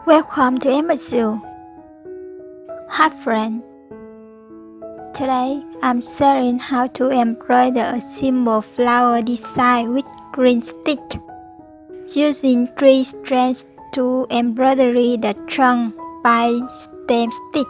Welcome to MSU. Hi friend. Today I'm sharing how to embroider a simple flower design with green stitch. Using 3 strands to embroider the trunk by stem stitch.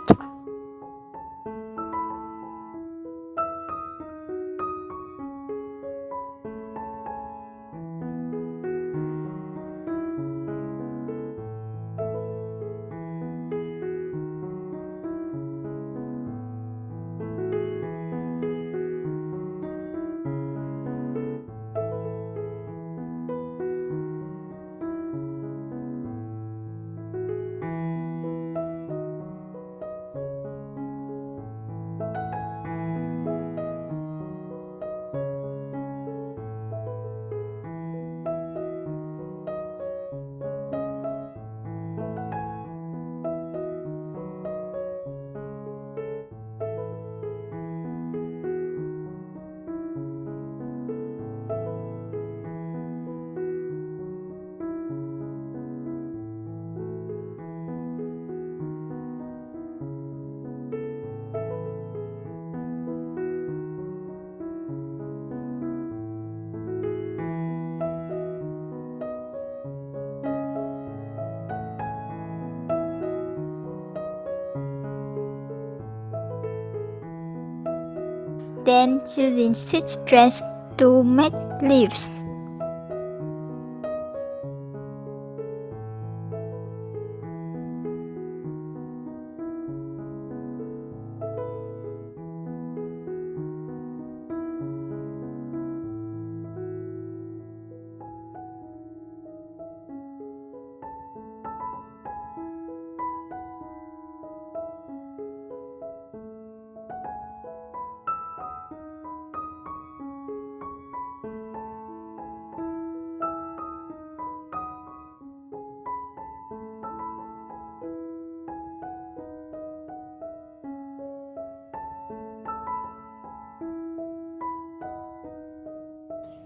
Then using 6 strands to make leaves.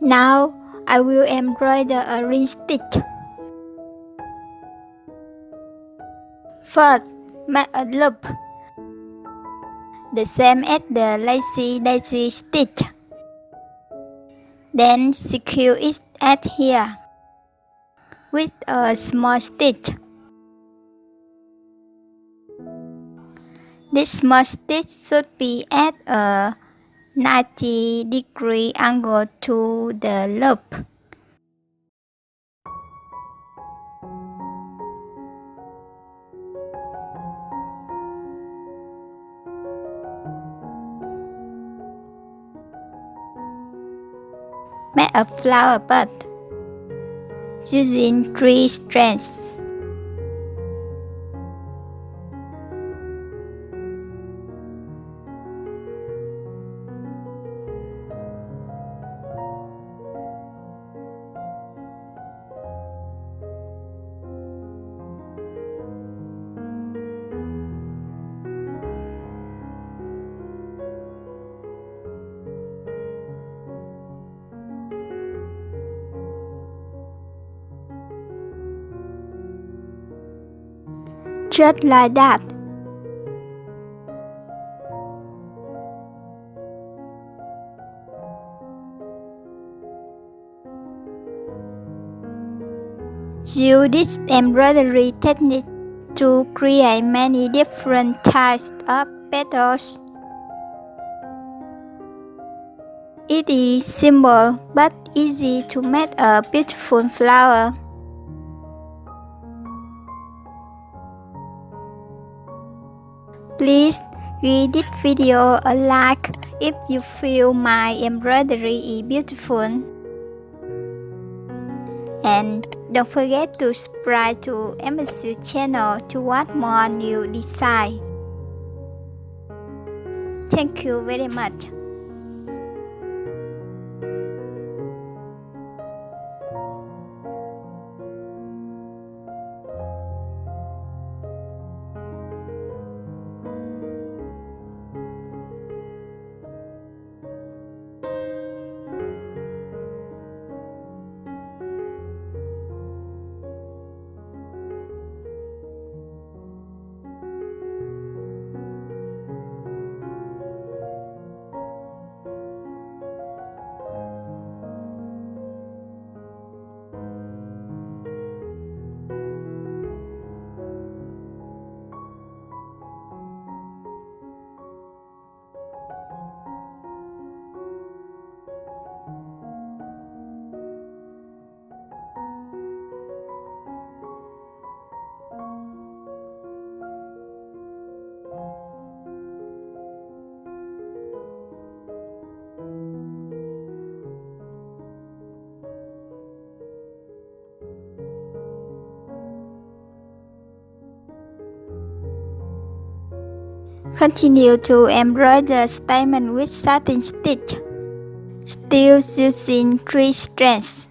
Now I will embroider a ring stitch. First, make a loop, the same as the lacy daisy stitch. Then secure it at here with a small stitch. This small stitch should be at a 90-degree angle to the loop. Make a flower bud using 3 strands. Just like that. Use this embroidery technique to create many different types of petals. It is simple but easy to make a beautiful flower. Please give this video a like if you feel my embroidery is beautiful. And don't forget to subscribe to MSU channel to watch more new design. Thank you very much. Continue to embroider statement with satin stitch, still using 3 strands.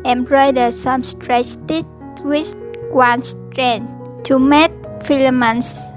Embroider some straight stitch with 1 strand to make filaments